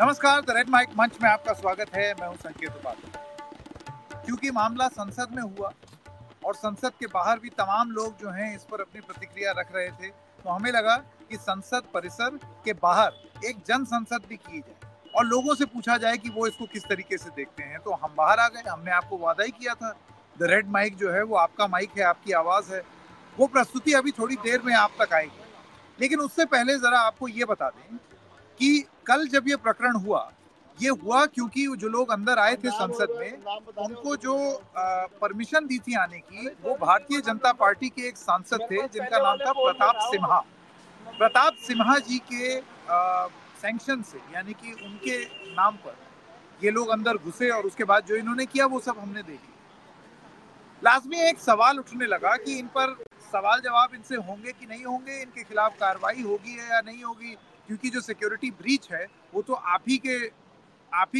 नमस्कार, the red mic मंच में आपका स्वागत है। मैं हूं संकेत उपाध्याय। क्योंकि मामला संसद में हुआ और संसद के बाहर भी तमाम लोग जो हैं इस पर अपनी प्रतिक्रिया रख रहे थे, तो हमें लगा कि संसद परिसर के बाहर एक जन संसद भी की जाए और लोगों से पूछा जाए कि वो इसको किस तरीके से देखते हैं। तो हम बाहर आ गए। हमने आपको वादा ही किया था, द रेड माइक जो है वो आपका माइक है, आपकी आवाज है। वो प्रस्तुति अभी थोड़ी देर में आप तक आएगी, लेकिन उससे पहले जरा आपको ये बता दें कि कल जब ये प्रकरण हुआ, ये हुआ क्योंकि जो लोग अंदर आए थे संसद में, उनको जो परमिशन दी थी आने की, वो भारतीय जनता पार्टी के एक सांसद थे जिनका नाम था प्रताप सिम्हा। प्रताप सिम्हा जी के सैंक्शन से, यानी कि उनके नाम पर ये लोग अंदर घुसे और उसके बाद जो इन्होंने किया वो सब हमने देख लिया। लाजमी एक सवाल उठने लगा कि इन पर सवाल जवाब इनसे होंगे कि नहीं होंगे, इनके खिलाफ कार्रवाई होगी या नहीं होगी, क्योंकि जो सिक्योरिटी ब्रीच है वो तो आप ही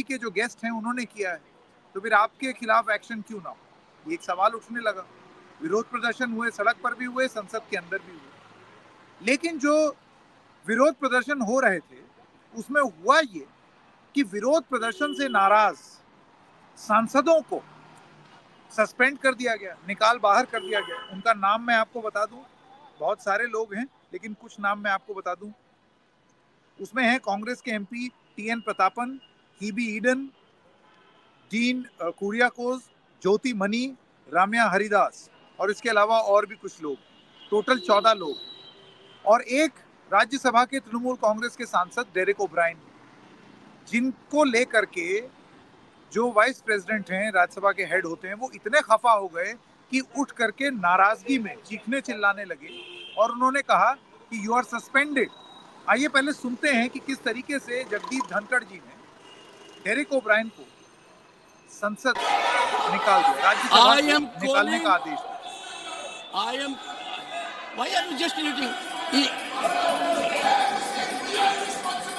के जो गेस्ट हैं उन्होंने किया है, तो फिर आपके खिलाफ एक्शन क्यों ना हो, ये एक सवाल उठने लगा। विरोध प्रदर्शन हुए, सड़क पर भी हुए, संसद के अंदर भी हुए। लेकिन जो विरोध प्रदर्शन हो रहे थे उसमें हुआ ये कि विरोध प्रदर्शन से नाराज सांसदों को सस्पेंड कर दिया गया, निकाल बाहर कर दिया गया। उनका नाम मैं आपको बता दूं, बहुत सारे लोग हैं लेकिन कुछ नाम मैं आपको बता दूं। उसमें है कांग्रेस के MP TN Prathapan, Hibi Eden, Dean Kuriakose, Jothimani, Ramya Haridas और इसके अलावा और भी कुछ लोग। टोटल 14 लोग और एक राज्यसभा के तृणमूल कांग्रेस के सांसद डेरेक ओब्रायन, जिनको लेकर के जो वाइस प्रेसिडेंट हैं, राज्यसभा के हेड होते हैं, वो इतने खफा हो गए कि उठ करके नाराजगी में चीखने चिल्लाने लगे और उन्होंने कहा कि यू आर सस्पेंडेड। आइए पहले सुनते हैं कि किस तरीके से जगदीप धनखड़ जी ने डेरेक ओब्रायन को संसद निकाल दिया, राज्यसभा से निकालने का आदेश दिया। I am. Why are you just eating?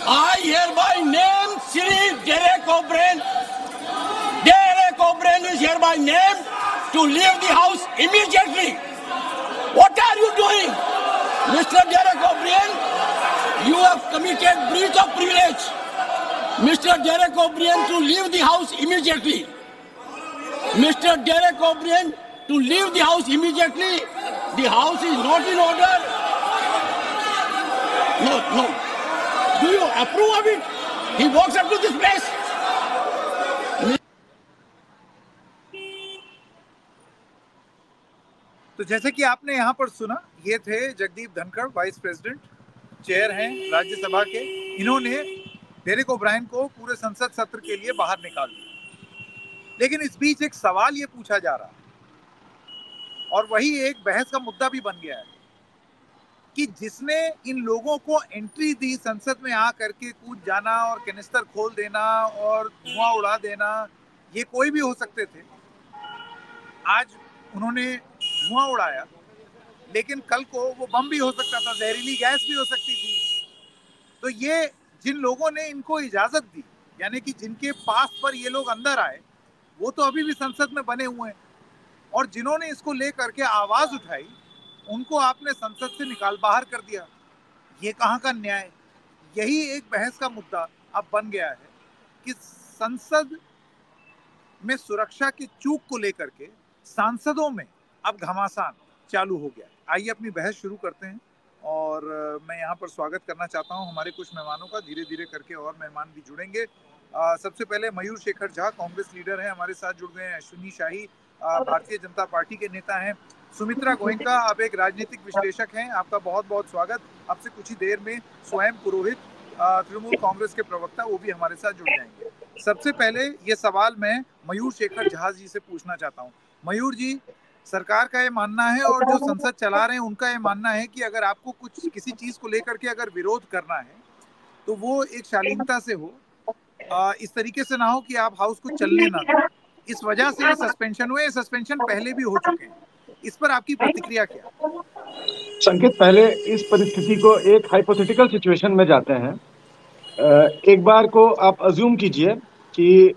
I hereby name Shri Derek O'Brien. Derek O'Brien is hereby named to leave the house immediately. What are you doing, Mr. Derek O'Brien? You have committed breach of privilege. Mr. Derek O'Brien to leave the house immediately. Mr. Derek O'Brien to leave the house immediately. The house is not in order. No. Do you approve of it? He walks up to this place. तो जैसे कि आपने यहाँ पर सुना, ये थे Jagdeep Dhankhar, vice president, chair हैं राज्यसभा के। इन्होंने डेरेक ओब्रायन को पूरे संसद सत्र के लिए बाहर निकाल दिया। लेकिन इस बीच एक सवाल ये पूछा जा रहा है और वही एक बहस का मुद्दा भी बन गया है कि जिसने इन लोगों को एंट्री दी संसद में आ करके कूद जाना और कैनिस्टर खोल देना और धुआं उड़ा देना, ये कोई भी हो सकते थे। आज उन्होंने धुआं उड़ाया, लेकिन कल को वो बम भी हो सकता था, जहरीली गैस भी हो सकती थी। तो ये जिन लोगों ने इनको इजाजत दी, यानी कि जिनके पास पर ये लोग अंदर आए, वो तो अभी भी संसद में बने हुए हैं और जिन्होंने इसको लेकर के आवाज उठाई, उनको आपने संसद से निकाल बाहर कर दिया। ये कहाँ का न्याय? यही एक बहस का मुद्दा अब बन गया है कि संसद में सुरक्षा की चूक को लेकर के सांसदों में अब घमासान चालू हो गया। आइए अपनी बहस शुरू करते हैं और मैं यहाँ पर स्वागत करना चाहता हूँ हमारे कुछ मेहमानों का। धीरे धीरे करके और मेहमान भी जुड़ेंगे। सबसे पहले मयूर शेखर झा, कांग्रेस लीडर हैं, हमारे साथ जुड़ गए हैं। अश्विनी शाही, भारतीय जनता पार्टी के नेता हैं। सुमित्रा गोयनका, आप एक राजनीतिक विश्लेषक हैं, आपका बहुत बहुत स्वागत। आपसे कुछ ही देर में स्वयं पुरोहित, तृणमूल कांग्रेस के प्रवक्ता, वो भी हमारे साथ जुड़ जाएंगे। सबसे पहले ये सवाल मैं मयूर शेखर झा जी से पूछना चाहता हूँ। मयूर जी, सरकार का ये मानना है और जो संसद चला रहे हैं उनका ये मानना है कि अगर आपको कुछ किसी चीज को लेकर के अगर विरोध करना है तो वो एक शालीनता से हो, इस तरीके से ना हो कि आप हाउस को चलने ना दें। इस वजह से ये सस्पेंशन हुए। सस्पेंशन पहले भी हो चुके हैं, इस पर आपकी प्रतिक्रिया क्या? संकेत, पहले इस परिस्थिति को एक हाइपोथेटिकल सिचुएशन में जाते हैं। एक बार को आप अज्यूम कीजिए कि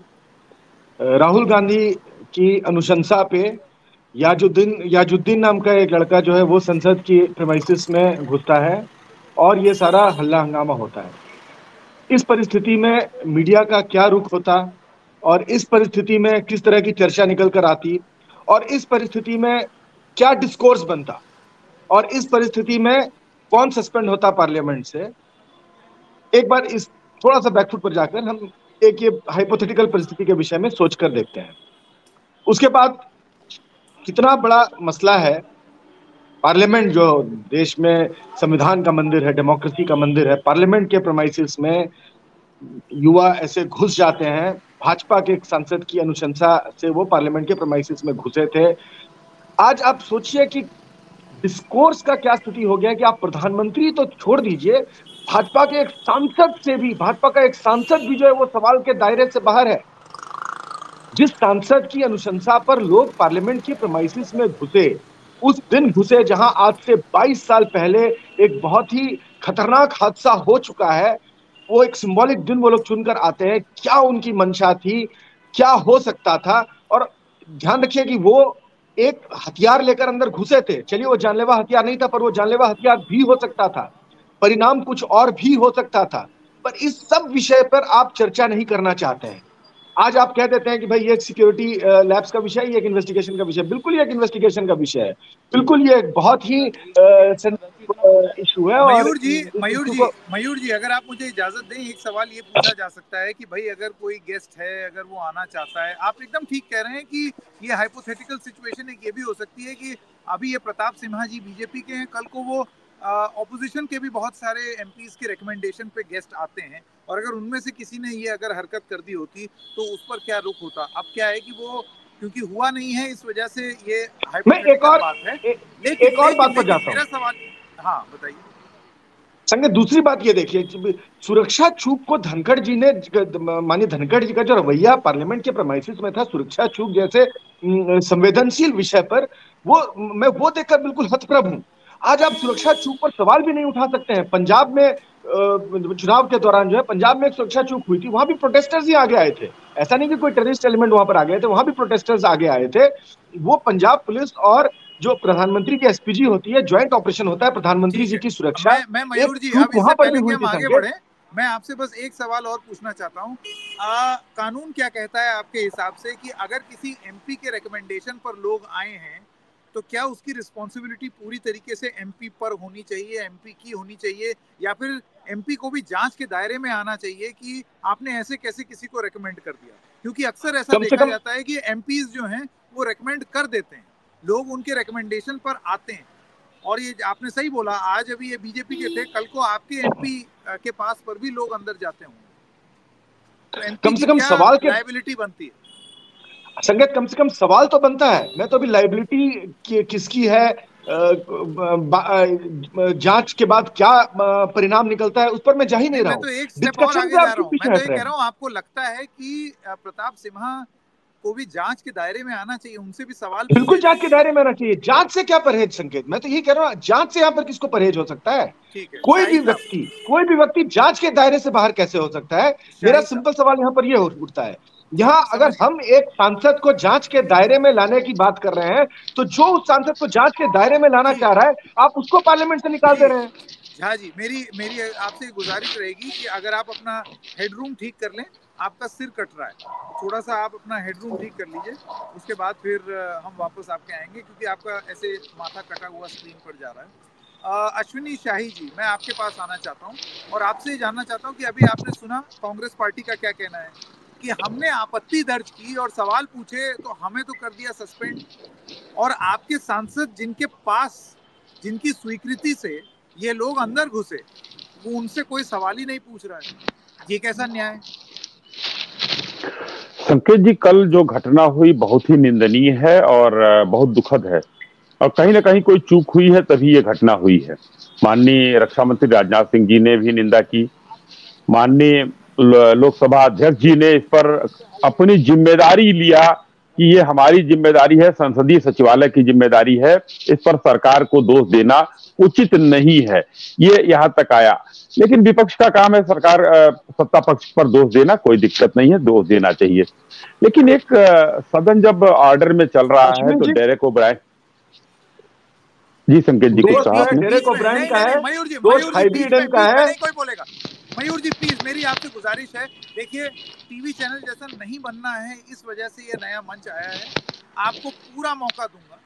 राहुल गांधी की अनुशंसा पे याजुद्दीन नाम का एक लड़का जो है वो संसद की प्रीमाइसेस में घुसता है और ये सारा हल्ला हंगामा होता है। इस परिस्थिति में मीडिया का क्या रुख होता, और इस परिस्थिति में किस तरह की चर्चा निकल कर आती, और इस परिस्थिति में क्या डिस्कोर्स बनता, और इस परिस्थिति में कौन सस्पेंड होता पार्लियामेंट से। एक बार इस थोड़ा सा बैकफुट पर जाकर हम एक ये हाइपोथेटिकल परिस्थिति के विषय में सोचकर देखते हैं। उसके बाद कितना बड़ा मसला है, पार्लियामेंट जो देश में संविधान का मंदिर है, डेमोक्रेसी का मंदिर है, पार्लियामेंट के प्रेमाइसिस में युवा ऐसे घुस जाते हैं। भाजपा के एक सांसद की अनुशंसा से वो पार्लियामेंट के प्रेमाइसिस में घुसे थे। आज आप सोचिए कि डिस्कोर्स का क्या स्थिति हो गया कि आप प्रधानमंत्री तो छोड़ दीजिए, भाजपा के एक सांसद से भी, भाजपा का एक सांसद भी जो है वो सवाल के दायरे से बाहर है। जिस सांसद की अनुशंसा पर लोग पार्लियामेंट की प्रेमाइसिस में घुसे, उस दिन घुसे जहां आज से 22 साल पहले एक बहुत ही खतरनाक हादसा हो चुका है। वो एक सिंबॉलिक दिन वो लोग चुनकर आते हैं। क्या उनकी मंशा थी, क्या हो सकता था। और ध्यान रखिए कि वो एक हथियार लेकर अंदर घुसे थे। चलिए वो जानलेवा हथियार नहीं था, पर वो जानलेवा हथियार भी हो सकता था, परिणाम कुछ और भी हो सकता था। पर इस सब विषय पर आप चर्चा नहीं करना चाहते हैं। आज आप कह देते हैं कि भाई ये एक सिक्योरिटी लैब्स का विषय है, ये एक इन्वेस्टिगेशन का विषय है। बिल्कुल ये एक इन्वेस्टिगेशन का विषय है, बिल्कुल ये एक बहुत ही इशू है। और मयूर जी अगर आप मुझे इजाजत दें, एक सवाल ये पूछा जा सकता है कि भाई अगर कोई गेस्ट है, अगर वो आना चाहता है, आप एकदम ठीक कह रहे हैं कि ये हाइपोथेटिकल सिचुएशन एक ये भी हो सकती है कि अभी ये प्रताप सिन्हा जी बीजेपी के हैं, कल को वो ऑपोजिशन के भी बहुत सारे एमपीज के रिकमेंडेशन पे गेस्ट आते हैं, और अगर उनमें से किसी ने ये अगर हरकत कर दी होती तो उस पर क्या रुख होता। अब क्या है कि वो क्योंकि हुआ नहीं है, इस वजह से ये हाइपोथेटिकल बात है। एक और बात पर जाता हूं। मेरा सवाल, हाँ बताइए। संगे दूसरी बात ये देखिए, सुरक्षा चूक को धनखड़ जी ने, माननीय धनखड़ जी का जो रवैया पार्लियामेंट के प्रेमाइसिस में था, सुरक्षा चूक जैसे संवेदनशील विषय पर, मैं वो देखकर बिल्कुल हतप्रभ हूं। आज आप सुरक्षा चूक पर सवाल भी नहीं उठा सकते हैं। पंजाब में चुनाव के दौरान जो है, पंजाब में एक सुरक्षा चूक हुई थी, वहां भी प्रोटेस्टर्स ही आगे आए थे। ऐसा नहीं कि कोई टेररिस्ट एलिमेंट वहां पर आ गए थे, वहां भी प्रोटेस्टर्स आगे आए थे। वो पंजाब पुलिस और जो प्रधानमंत्री की एसपीजी होती है, ज्वाइंट ऑपरेशन होता है प्रधानमंत्री जी की सुरक्षा। मैं मयूर जी, अब इससे पहले कि हम आगे बढ़े, मैं आपसे बस एक सवाल और पूछना चाहता हूं। कानून क्या कहता है आपके हिसाब से कि अगर किसी एमपी के रिकमेंडेशन पर लोग आए हैं तो क्या उसकी रिस्पॉन्सिबिलिटी पूरी तरीके से एमपी पर होनी चाहिए, एमपी की होनी चाहिए, या फिर एमपी को भी जांच के दायरे में आना चाहिए कि आपने ऐसे कैसे किसी को रेकमेंड कर दिया? क्योंकि अक्सर ऐसा देखा जाता है कि एमपीज जो हैं वो रेकमेंड कर देते हैं, लोग उनके रिकमेंडेशन पर आते हैं। और ये आपने सही बोला, आज अभी ये बीजेपी के थे, कल को आपके एमपी के पास पर भी लोग अंदर जाते होंगे, तो एमपी कम से कम सवाल की लायबिलिटी बनती है। संगत, कम से कम सवाल तो बनता है। मैं तो अभी लायबिलिटी किसकी है, जांच के बाद क्या परिणाम निकलता है, उस पर मैं जा ही नहीं रहा हूं। मैं तो एक स्टेप और आगे जा रहा हूं। मैं तो ये कह रहा हूं, आपको लगता है कि प्रताप सिन्हा को भी जांच के दायरे में आना चाहिए, उनसे भी सवाल बिल्कुल जांच के दायरे में आना चाहिए। जांच से क्या परहेज संकेत, मैं तो यही कह रहा हूं, जांच से यहाँ पर किसको परहेज हो सकता है? कोई भी व्यक्ति जांच के दायरे से बाहर कैसे हो सकता है? मेरा सिंपल सवाल यहाँ पर यह उठता है। यहाँ अगर हम एक सांसद को जांच के दायरे में लाने की बात कर रहे हैं, तो जो उस सांसद को जांच के दायरे में लाना चाह रहा है, आप उसको पार्लियामेंट से निकाल दे रहे हैं। झा जी, मेरी आपसे गुजारिश रहेगी कि अगर आप अपना हेडरूम ठीक कर लें, आपका सिर कट रहा है, थोड़ा सा आप अपना हेडरूम ठीक कर लीजिए, उसके बाद फिर हम वापस आपके आएंगे, क्योंकि आपका ऐसे माथा कटा हुआ स्क्रीन पर जा रहा है। अश्विनी शाही जी, मैं आपके पास आना चाहता हूँ और आपसे जानना चाहता हूँ कि अभी आपने सुना कांग्रेस पार्टी का क्या कहना है कि हमने आपत्ति दर्ज की और सवाल पूछे तो हमें तो कर दिया सस्पेंड, और आपके सांसद जिनके पास, जिनकी स्वीकृति से ये लोग अंदर घुसे, वो उनसे कोई सवाल ही नहीं पूछ रहा है। ये कैसा न्याय? संकेत जी, कल जो घटना हुई बहुत ही निंदनीय है और बहुत दुखद है, और कहीं ना कहीं कोई चूक हुई है तभी ये घटना हुई है। माननीय रक्षा मंत्री राजनाथ सिंह जी ने भी निंदा की, माननीय लोकसभा अध्यक्ष जी ने इस पर अपनी जिम्मेदारी लिया कि ये हमारी जिम्मेदारी है, संसदीय सचिवालय की जिम्मेदारी है, इस पर सरकार को दोष देना उचित नहीं है, ये यहाँ तक आया। लेकिन विपक्ष का काम है सरकार सत्ता पक्ष पर दोष देना, कोई दिक्कत नहीं है, दोष देना चाहिए। लेकिन एक सदन जब ऑर्डर में चल रहा है तो डेरेक ओब्रायन जी, संकेत जी कुछ कहा आपने? डेरेक ओब्रायन का है, दोष हाइबी ईडन का है। कोई बोलेगा, मयूर जी प्लीज मेरी आपसे गुजारिश है, देखिए टीवी चैनल जैसा नहीं बनना है, इस वजह से ये नया मंच आया है। आपको पूरा मौका दूंगा,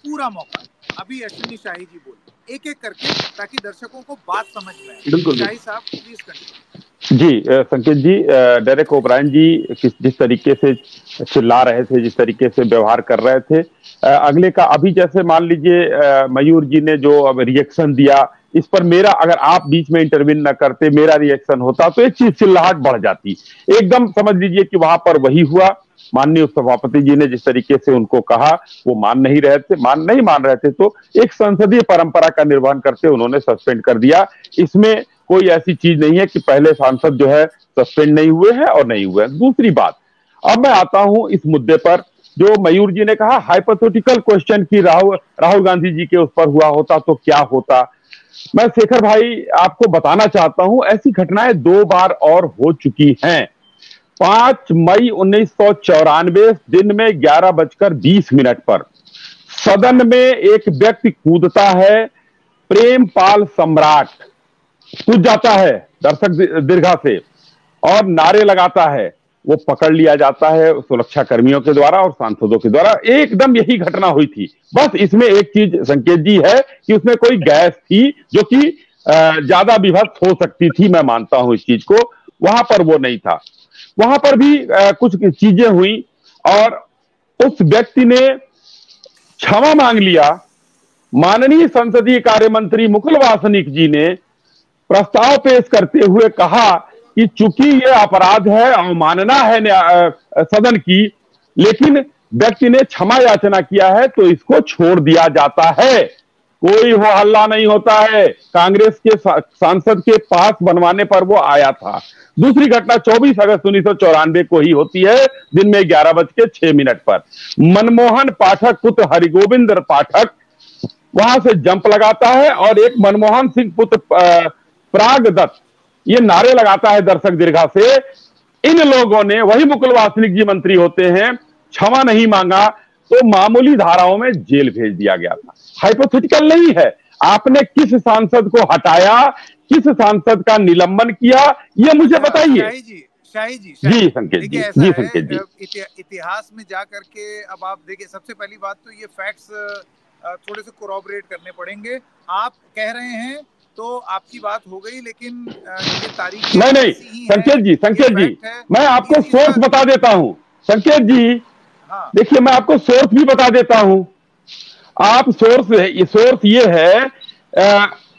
पूरा मौका। अभी अश्विनी शाही जी बोले एक एक करके, ताकि दर्शकों को बात समझ में आए। बिल्कुल शाही साहब प्लीज कंटिन्यू। जी संकेत जी, डेरेक ओब्रायन जी जिस तरीके से चिल्ला रहे थे, जिस तरीके से व्यवहार कर रहे थे, अगले का अभी जैसे मान लीजिए मयूर जी ने जो अब रिएक्शन दिया, इस पर मेरा, अगर आप बीच में इंटरवीन न करते, मेरा रिएक्शन होता तो एक चीज चिल्लाहट बढ़ जाती। एकदम समझ लीजिए कि वहां पर वही हुआ। माननीय सभापति जी ने जिस तरीके से उनको कहा, वो मान नहीं रहे थे, तो एक संसदीय परंपरा का निर्वहन करते उन्होंने सस्पेंड कर दिया। इसमें कोई ऐसी चीज नहीं है कि पहले सांसद जो है सस्पेंड नहीं हुए हैं और नहीं हुए हैं। दूसरी बात, अब मैं आता हूं इस मुद्दे पर जो मयूर जी ने कहा, हाइपोथेटिकल क्वेश्चन की राहुल गांधी जी के उस पर हुआ होता तो क्या होता। मैं शेखर भाई आपको बताना चाहता हूं, ऐसी घटनाएं 2 बार और हो चुकी हैं। 5 मई 1994 दिन में 11:20 पर सदन में एक व्यक्ति कूदता है, प्रेमपाल सम्राट कूद जाता है दर्शक दीर्घा से और नारे लगाता है। वो पकड़ लिया जाता है सुरक्षा कर्मियों के द्वारा और सांसदों के द्वारा। एकदम यही घटना हुई थी। बस इसमें एक चीज संकेत जी है कि उसमें कोई गैस थी जो कि ज्यादा विभक्त हो सकती थी, मैं मानता हूं इस चीज को। वहां पर वो नहीं था। वहां पर भी कुछ चीजें हुई और उस व्यक्ति ने क्षमा मांग लिया। माननीय संसदीय कार्य मंत्री मुकुल वासनिक जी ने प्रस्ताव पेश करते हुए कहा कि चूंकि यह अपराध है, अवमानना है सदन की, लेकिन व्यक्ति ने क्षमा याचना किया है तो इसको छोड़ दिया जाता है। कोई हो हल्ला नहीं होता है। कांग्रेस के सांसद के पास बनवाने पर वो आया था। दूसरी घटना 24 अगस्त 1994 को ही होती है, दिन में 11:06 पर। मनमोहन पाठक पुत्र हरिगोविंद पाठक वहां से जंप लगाता है और एक मनमोहन सिंह पुत्र पराग दत्त ये नारे लगाता है दर्शक दीर्घा से। इन लोगों ने, वही मुकुल वासनिक जी मंत्री होते हैं, क्षमा नहीं मांगा तो मामूली धाराओं में जेल भेज दिया गया था। हाइपोथेटिकल नहीं है। आपने किस सांसद को हटाया, किस सांसद का निलंबन किया, ये मुझे बताइए। शाही जी जी संकेत जी, जी संकेत जी, इतिहास में जाकर के अब आप देखिए, सबसे पहली बात तो ये फैक्ट्स थोड़े से कोरॉबरेट करने पड़ेंगे। आप कह रहे हैं तो आपकी बात हो गई, लेकिन ये तारीख नहीं संकेत जी, मैं आपको सोर्स बता देता हूं। संकेत जी, हाँ, देखिए मैं आपको सोर्स भी बता देता हूं। आप सोर्स ये है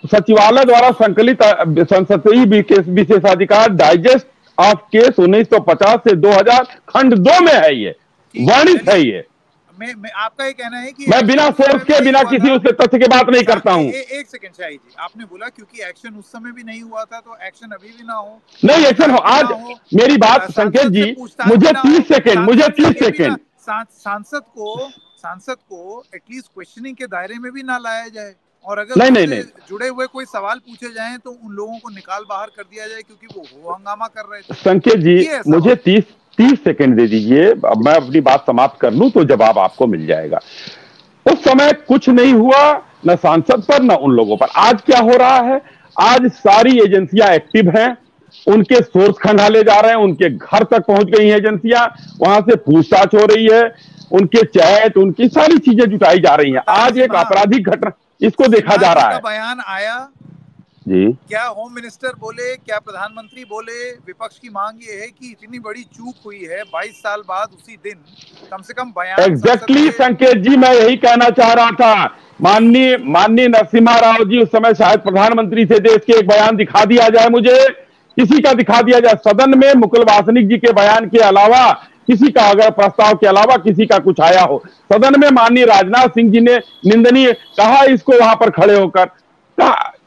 सचिवालय द्वारा संकलित संसदीय विशेषाधिकार डाइजेस्ट ऑफ केस 1950 से 2000 खंड 2 में है, ये वर्णित है। ये मैं आपका ये कहना है कि मैं बिना सोर्स के, बिना किसी उससे तथ्य के बात नहीं करता हूं। एक सेकंड शाही जी, आपने बोला क्योंकि एक्शन उस समय भी नहीं हुआ था तो एक्शन अभी भी ना हो। नहीं, एक्शन हो आज। मेरी बात संकेत जी, मुझे 30 सेकंड सांसद को एटलीस्ट क्वेश्चनिंग के दायरे में भी ना लाया जाए, और अगर नहीं जुड़े हुए कोई सवाल पूछे जाएं तो उन लोगों को निकाल बाहर कर दिया जाए क्योंकि वो हंगामा कर रहे थे। संकेत जी, मुझे 30 सेकंड दे दीजिए, अब मैं अपनी बात समाप्त कर लूं तो जवाब आपको मिल जाएगा। उस समय कुछ नहीं हुआ, न सांसद पर न उन लोगों पर। आज क्या हो रहा है? आज सारी एजेंसियां एक्टिव हैं, उनके सोर्स खंगाले जा रहे हैं, उनके घर तक पहुंच गई हैं एजेंसियां, वहां से पूछताछ हो रही है, उनके चैट, उनकी सारी चीजें जुटाई जा रही हैं। आज एक आपराधिक घटना, इसको देखा जा रहा है। बयान आया जी, क्या होम मिनिस्टर बोले, क्या प्रधानमंत्री बोले? विपक्ष की मांग ये है कि इतनी बड़ी चूक हुई है 22 साल बाद, उसी दिन कम से कम बयान। एग्जैक्टली संकेत जी, मैं यही कहना चाह रहा था। माननीय नरसिम्हा राव जी उस समय शायद प्रधानमंत्री थे, देश के एक बयान दिखा दिया जाए, मुझे किसी का दिखा दिया जाए सदन में, मुकुल वासनिक जी के बयान के अलावा किसी का, अगर प्रस्ताव के अलावा किसी का कुछ आया हो सदन में। माननीय राजनाथ सिंह जी ने निंदनीय कहा इसको, वहां पर खड़े होकर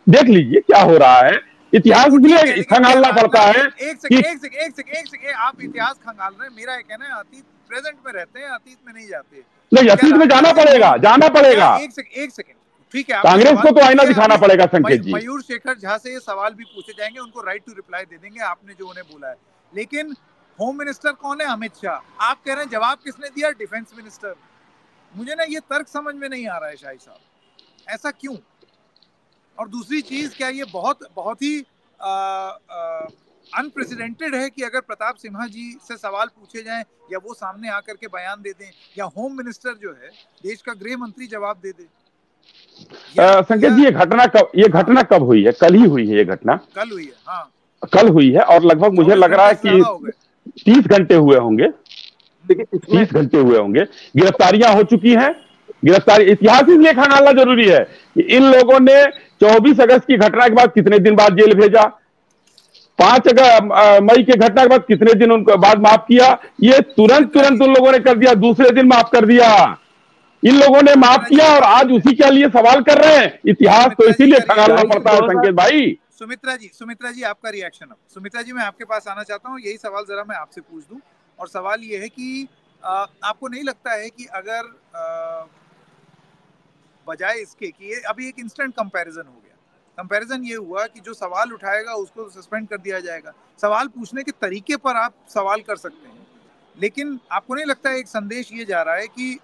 देख लीजिए क्या हो रहा है। इतिहास इसलिए खंगालना पड़ता है। एक सेकंड, आप इतिहास खंगाल रहे हैं। मेरा ये कहना है अतीत प्रेजेंट में रहते हैं, अतीत में नहीं जाते। नहीं, अतीत में जाना पड़ेगा। एक सेकंड, ठीक है। कांग्रेस को तो आईना दिखाना पड़ेगा संकेत जी। मयूर शेखर झा से ये सवाल भी पूछे जाएंगे, उनको राइट टू रिप्लाई दे देंगे आपने जो उन्हें बोला है। लेकिन होम मिनिस्टर कौन है? अमित शाह। आप कह रहे हैं जवाब किसने दिया? Defence minister. मुझे ना ये तर्क समझ में नहीं आ रहा है शाही साहब, ऐसा क्यों? और दूसरी चीज, क्या ये बहुत ही अनप्रेसिडेंटेड है कि अगर प्रताप सिन्हा जी से सवाल पूछे जाएं या वो सामने आकर के बयान दे दें या होम मिनिस्टर जो है देश का गृह मंत्री जवाब दे दे। संकेत जी, ये घटना कब हुई है? कल ही हुई है ये घटना? कल हुई है, हाँ कल हुई है, और लगभग मुझे लग रहा है कि 30 घंटे हुए होंगे, 30 घंटे हुए होंगे। गिरफ्तारियां हो चुकी हैं। गिरफ्तारी इतिहास इसलिए खंगालना जरूरी है कि इन लोगों ने 24 अगस्त की घटना के बाद कितने दिन बाद जेल भेजा, 5 मई के घटना के बाद कितने दिन उनको बाद माफ किया, ये तुरंत उन लोगों ने कर दिया, दूसरे दिन माफ कर दिया। इन लोगों ने माफ किया और आज उसी के लिए सवाल कर रहे हैं। इतिहास तो इसीलिए खंगालना पड़ता है संकेत भाई। सुमित्रा जी आपका रिएक्शन। अब सुमित्रा जी मैं आपके पास आना चाहता हूँ, यही सवाल जरा मैं आपसे पूछ दूं, और सवाल ये है कि आपको नहीं लगता है कि अगर बजाय इसके कि ये अभी एक इंस्टेंट कंपैरिजन हो गया, कंपैरिजन ये हुआ कि जो सवाल उठाएगा उसको सस्पेंड कर दिया जाएगा, सवाल पूछने के तरीके पर आप सवाल कर सकते हैं, लेकिन आपको नहीं लगता है एक संदेश ये जा रहा है कि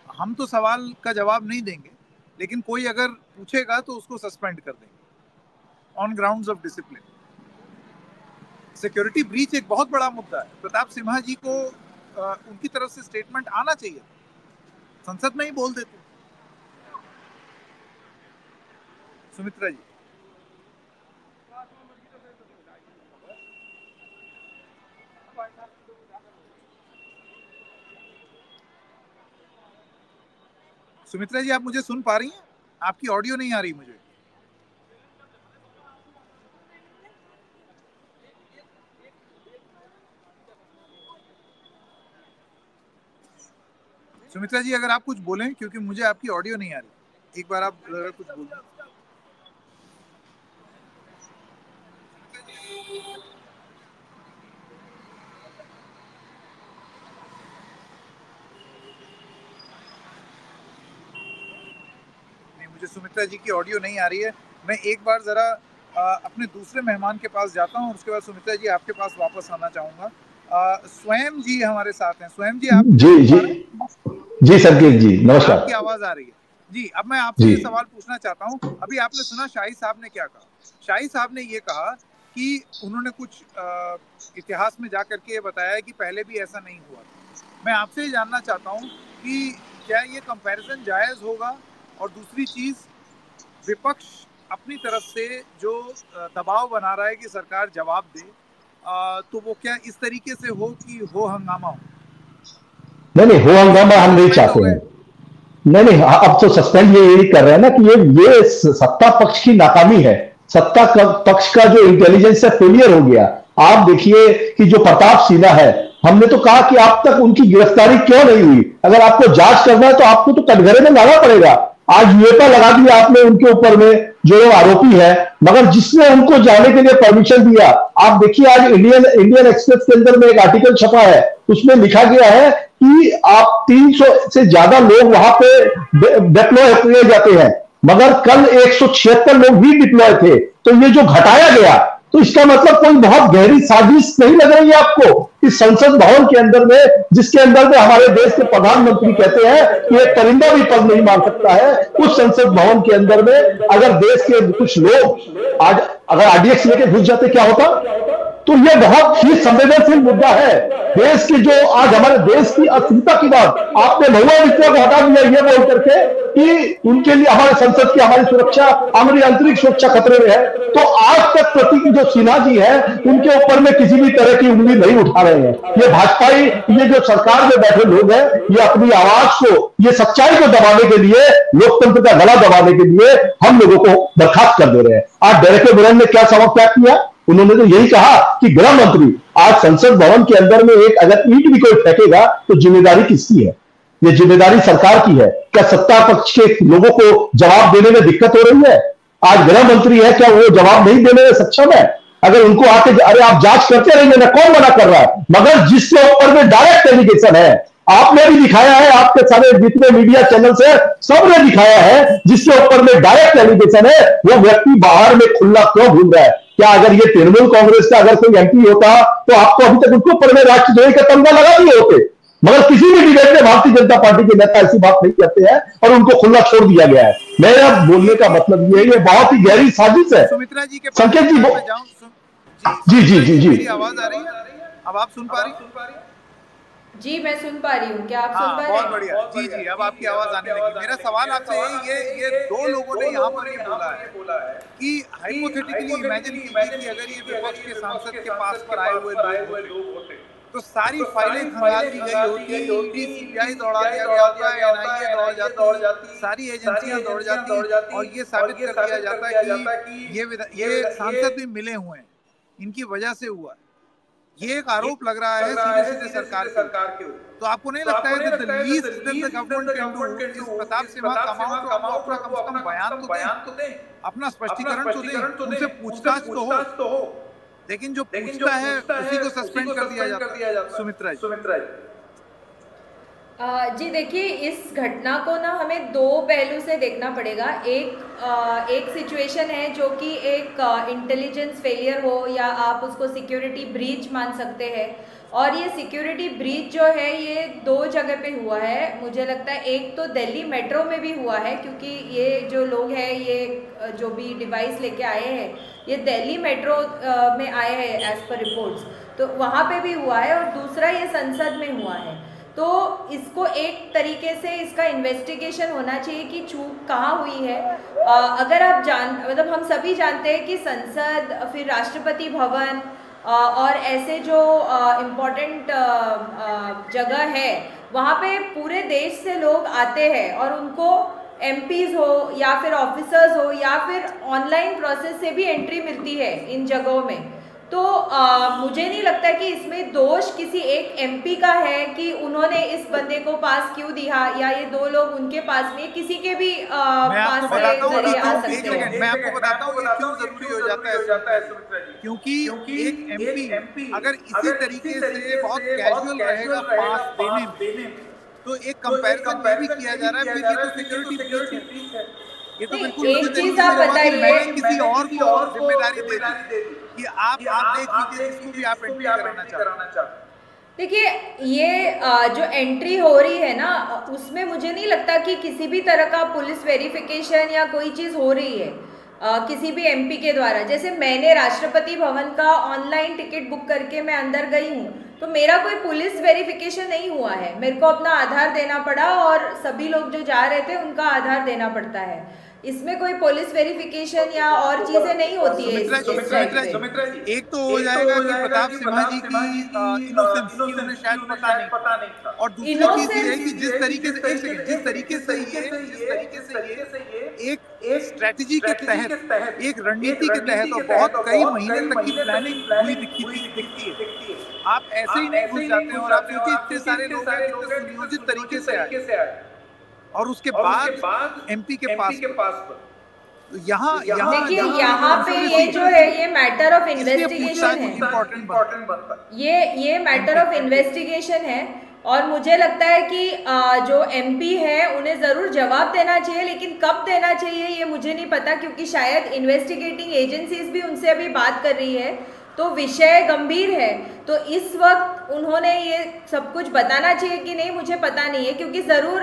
हम तो सवाल का जवाब नहीं देंगे, लेकिन कोई अगर पूछेगा तो उसको सस्पेंड कर देंगे on grounds of discipline? Security breach एक बहुत बड़ा मुद्दा है। प्रताप सिन्हा जी को उनकी तरफ से स्टेटमेंट आना चाहिए, संसद में ही बोल देते। सुमित्रा जी सुमित्रा जी आप मुझे सुन पा रही हैं? आपकी ऑडियो नहीं आ रही मुझे। सुमित्रा जी अगर आप कुछ बोलें, क्योंकि मुझे आपकी ऑडियो नहीं आ रही, एक बार आप कुछ बोलें। मुझे सुमित्रा जी की ऑडियो नहीं आ रही है। मैं एक बार जरा अपने दूसरे मेहमान के पास जाता हूं, उसके बाद सुमित्रा जी आपके पास वापस आना चाहूंगा। स्वयं जी हमारे साथ हैं। स्वयं जी आप जी संकेत जी नमस्कार, आपकी आवाज आ रही है जी। अब मैं आपसे ये सवाल पूछना चाहता हूं, अभी आपने सुना शाही साहब ने क्या कहा? शाही साहब ने ये कहा कि उन्होंने कुछ इतिहास में जाकर के बताया कि पहले भी ऐसा नहीं हुआ। मैं आपसे जानना चाहता हूं कि क्या ये कंपैरिजन जायज होगा? और दूसरी चीज, विपक्ष अपनी तरफ से जो दबाव बना रहा है कि सरकार जवाब दे, तो वो क्या इस तरीके से हो कि हो हंगामा हो? नहीं हो हंगामा हम नहीं चाहते हैं। नहीं अब तो सस्पेंड यही कर रहे हैं ना कि ये सत्ता पक्ष की नाकामी है, सत्ता पक्ष का जो इंटेलिजेंस है फेलियर हो गया। आप देखिए कि जो प्रताप सिन्हा है, हमने तो कहा कि आप तक उनकी गिरफ्तारी क्यों नहीं हुई? अगर आपको जांच करना है तो आपको तो कटघरे में लाना पड़ेगा। आज यूएपा लगा दिया आपने उनके ऊपर में, जो आरोपी है, मगर जिसने उनको जाने के लिए परमिशन दिया। आप देखिए आज इंडियन एक्सप्रेस के अंदर में एक आर्टिकल छपा है, उसमें लिखा गया है कि आप 300 से ज्यादा लोग वहां पे डिप्लॉय किए जाते हैं, मगर कल 176 लोग ही डिप्लॉय थे। तो ये जो घटाया गया, तो इसका मतलब कोई बहुत गहरी साजिश नहीं लग रही है आपको? इस संसद भवन के अंदर में, जिसके अंदर में हमारे देश के प्रधानमंत्री कहते हैं कि एक परिंदा भी पल नहीं मार सकता है, उस संसद भवन के अंदर में अगर देश के कुछ लोग आज अगर आरडीएक्स लेके घुस जाते क्या होता? तो यह बहुत ही संवेदनशील मुद्दा है। देश की जो आज हमारे देश की अस्थिरता की बात, आपने महुआ मित्रा को हटा दिया ये बोल करके कि उनके लिए हमारे संसद की हमारी सुरक्षा, हमारी आंतरिक सुरक्षा खतरे में है। तो आज तक प्रतीक जो सिन्हा जी है, उनके ऊपर में किसी भी तरह की उंगली नहीं उठा रहे हैं। ये भाजपाई, ये जो सरकार में बैठे लोग हैं, ये अपनी आवाज को, ये सच्चाई को दबाने के लिए, लोकतंत्र का गला दबाने के लिए हम लोगों को बर्खास्त कर दे रहे हैं। आज डेरेक ओब्रायन ने क्या सबक त्याग किया? उन्होंने तो यही कहा कि गृह मंत्री आज संसद भवन के अंदर में एक अगर ईंट भी कोई फेंकेगा तो जिम्मेदारी किसकी है? ये जिम्मेदारी सरकार की है। क्या सत्ता पक्ष के लोगों को जवाब देने में दिक्कत हो रही है? आज गृह मंत्री है, क्या वो जवाब नहीं देने में सक्षम है? अगर उनको आके अरे आप जांच करते रहेंगे ना, कौन मना कर रहा है? मगर जिसके ऊपर में डायरेक्ट एलिगेशन है, आपने भी दिखाया है, आपके सारे जितने मीडिया चैनल है सबने दिखाया है, जिसके ऊपर में डायरेक्ट एलिगेशन है, वो व्यक्ति बाहर में खुला क्यों घूम रहा है? क्या अगर ये तृणमूल कांग्रेस का अगर कोई एमपी होता तो आपको अभी तक उनके ऊपर में राष्ट्रद्रोही का तमगा लगा दिए होते? मगर किसी भी डिबेट में भारतीय जनता पार्टी के नेता ऐसी बात नहीं करते हैं और उनको खुला छोड़ दिया गया है। मेरा बोलने का मतलब ये बहुत ही गहरी साजिश है। सुमित्रा जी के संकेत जी जी जी जी जी मेरी आवाज आ रही है? अब आप सुन पा रही? जी मैं सुन पा रही हूँ, क्या आप सुन हाँ, पा रहे बहुत हैं? बढ़िया। जी जी, अब आपकी आवाज आने लगी। मेरा सवाल आपसे ये दो लोगों ने यहाँ पर ये बोला है कि हाइपोथेटिकली इमेजिन कीजिए कि अगर ये विपक्ष के सांसद के पास पर आए हुए लोग होते तो सारी फाइलें खंगाल दी गई होती, ईडी सीबीआई दौड़ा दिया गया होता, एनआईए दौड़ जाती, सारी एजेंसियां दौड़ जाती और ये साबित कर दिया जाता कि ये सांसद भी मिले हुए हैं, इनकी वजह से हुआ। ये एक आरोप लग रहा है सीधे सीधे सरकार के ऊपर। तो आपको नहीं लगता है that the least that the government can do is Pratap Sinha come out और अपना कम से कम बयान तो दें, अपना स्पष्टीकरण तो दें, उनसे पूछताछ तो हो। लेकिन जो पूछता है उसी को सस्पेंड कर दिया जाता है। सुमित्रा जी। जी देखिए, इस घटना को ना हमें दो पहलू से देखना पड़ेगा। एक सिचुएशन है जो कि एक इंटेलिजेंस फेलियर हो या आप उसको सिक्योरिटी ब्रीच मान सकते हैं, और ये सिक्योरिटी ब्रीच जो है ये दो जगह पे हुआ है। मुझे लगता है एक तो दिल्ली मेट्रो में भी हुआ है, क्योंकि ये जो लोग हैं ये जो भी डिवाइस लेके आए हैं ये दिल्ली मेट्रो में आए हैं एज पर रिपोर्ट्स, तो वहाँ पे भी हुआ है, और दूसरा ये संसद में हुआ है। तो इसको एक तरीके से इसका इन्वेस्टिगेशन होना चाहिए कि चूक कहाँ हुई है। अगर आप मतलब हम सभी जानते हैं कि संसद, फिर राष्ट्रपति भवन और ऐसे जो इम्पोर्टेंट जगह है वहाँ पे पूरे देश से लोग आते हैं, और उनको एमपीज हो या फिर ऑफिसर्स हो या फिर ऑनलाइन प्रोसेस से भी एंट्री मिलती है इन जगहों में। तो मुझे नहीं लगता कि इसमें दोष किसी एक एमपी का है कि उन्होंने इस बंदे को पास क्यों दिया, या ये दो लोग उनके पास में किसी के भी पास से जरिए आ सकते हैं। मैं आपको बताता हूँ ये क्यों जरूरी हो जाता है सुमित्रा जी। क्योंकि एक एमपी अगर इसी तरीके से बहुत कैजुअल रहेगा पास देने में, तो एक कंपैरिजन ये भी किया जा रहा है फिर ये तो सिक्योरिटी ब्रीच है। ये तो बिल्कुल एक चीज आप बताइए, किसी और को जिम्मेदारी दे दी कि आप देख लीजिए जिसको भी आप एंट्री कराना चाहते। देखिए ये जो एंट्री हो रही है ना, उसमें मुझे नहीं लगता कि किसी भी तरह का पुलिस वेरिफिकेशन या कोई चीज़ हो रही है किसी भी एमपी के द्वारा। जैसे मैंने राष्ट्रपति भवन का ऑनलाइन टिकट बुक करके मैं अंदर गई हूँ, तो मेरा कोई पुलिस वेरिफिकेशन नहीं हुआ है। मेरे को अपना आधार देना पड़ा, और सभी लोग जो जा रहे थे उनका आधार देना पड़ता है। इसमें कोई पुलिस वेरिफिकेशन या और चीजें नहीं होती है। सुमित्रा जी, एक तो हो जाएगा कि प्रताप सिन्हा जी की इनोसेंस की उन्हें शायद पता नहीं था, और दूसरी चीज ये है कि जिस तरीके से ये एक स्ट्रेटजी के तहत, एक रणनीति के तहत और बहुत कई महीने तक की प्लानिंग हुई दिखती है। आप ऐसे ही नहीं घुस जाते हैं, और आप सोचिए इतने सारे लोग हैं इतने सुनियोजित तरीके से आए, और उसके बाद एमपी के पास यहाँ देखिए यहाँ पे ये जो है ये मैटर ऑफ इन्वेस्टिगेशन है, इम्पोर्टेंट बनता है। ये मैटर ऑफ इन्वेस्टिगेशन है, और मुझे लगता है कि जो एमपी है उन्हें ज़रूर जवाब देना चाहिए, लेकिन कब देना चाहिए ये मुझे नहीं पता, क्योंकि शायद इन्वेस्टिगेटिंग एजेंसीज भी उनसे अभी बात कर रही है, तो विषय गंभीर है। तो इस वक्त उन्होंने ये सब कुछ बताना चाहिए कि नहीं, मुझे पता नहीं है, क्योंकि ज़रूर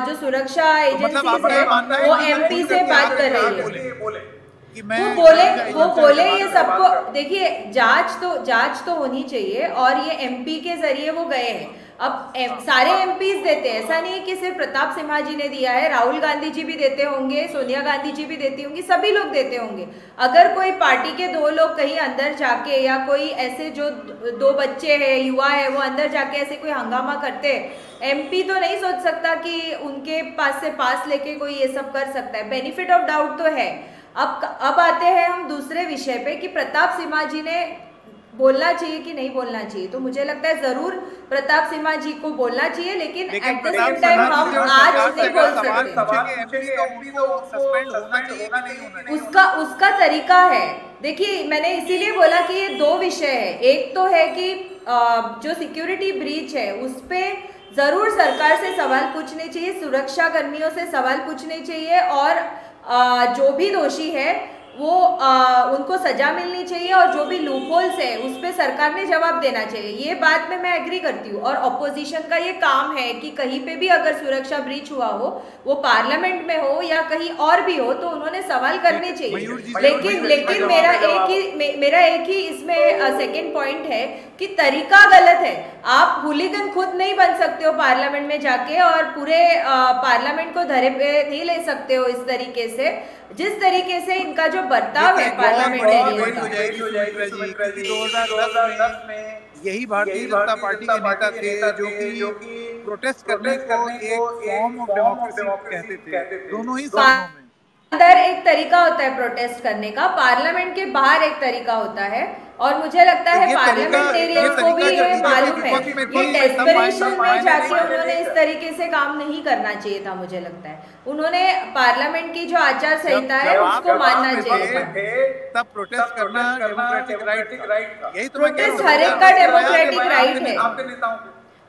जो सुरक्षा एजेंसीज है वो एमपी से बात कर रही है। वो बोले ये सबको। देखिए जांच तो होनी चाहिए, और ये एमपी के जरिए वो गए हैं। अब सारे एमपीज देते हैं, ऐसा नहीं है कि सिर्फ प्रताप सिन्हा जी ने दिया है, राहुल गांधी जी भी देते होंगे, सोनिया गांधी जी भी देती होंगी, सभी लोग देते होंगे। अगर कोई पार्टी के दो लोग कहीं अंदर जाके, या कोई ऐसे जो दो बच्चे हैं, युवा है, वो अंदर जाके ऐसे कोई हंगामा करते हैं, एमपी तो नहीं सोच सकता कि उनके पास से पास लेके कोई ये सब कर सकता है। बेनिफिट ऑफ डाउट तो है। अब आते हैं हम दूसरे विषय पे कि प्रताप सिन्हा जी ने बोलना चाहिए कि नहीं बोलना चाहिए। तो मुझे लगता है जरूर प्रताप सिन्हा जी को बोलना चाहिए, लेकिन एट द सेम टाइम हम आज नहीं बोल सकते। उसका तरीका है। देखिए मैंने इसीलिए बोला कि ये दो विषय है। एक तो है कि जो सिक्योरिटी ब्रीच है उस पर जरूर सरकार से सवाल पूछने चाहिए, सुरक्षा कर्मियों से सवाल पूछने चाहिए, और जो भी दोषी है वो उनको सजा मिलनी चाहिए और जो भी लूपहोल्स है उस पर सरकार ने जवाब देना चाहिए। ये बात में मैं एग्री करती हूँ। और ऑपोजिशन का ये काम है कि कहीं पे भी अगर सुरक्षा ब्रीच हुआ हो, वो पार्लियामेंट में हो या कहीं और भी हो, तो उन्होंने सवाल करने चाहिए। लेकिन मेरा एक ही इसमें सेकंड पॉइंट है कि तरीका गलत है। आप हुलीगन खुद नहीं बन सकते हो पार्लियामेंट में जाके और पूरे पार्लियामेंट को धरे पे नहीं ले सकते हो इस तरीके से, जिस तरीके से इनका जो बर्ताव है पार्लियामेंटेरियन का। 2010 में यही भारतीय जनता पार्टी के नेता थे जो कि प्रोटेस्ट करने को एक फॉर्म ऑफ डेमोक्रेसी कहते थे। दोनों ही सदनों में अंदर एक तरीका होता है प्रोटेस्ट करने का, पार्लियामेंट के बाहर एक तरीका होता है। और मुझे लगता है पार्लियामेंटेरियंस को भी ये मालूम है। ये डेस्परेशन में जाके उन्होंने इस तरीके से काम नहीं करना चाहिए था। मुझे लगता है उन्होंने पार्लियामेंट की जो आचार संहिता है उसको मानना चाहिए था। तब प्रोटेस्ट करना डेमोक्रेटिक राइट, यही तो प्रोटेस्ट हर एक का डेमोक्रेटिक राइट है।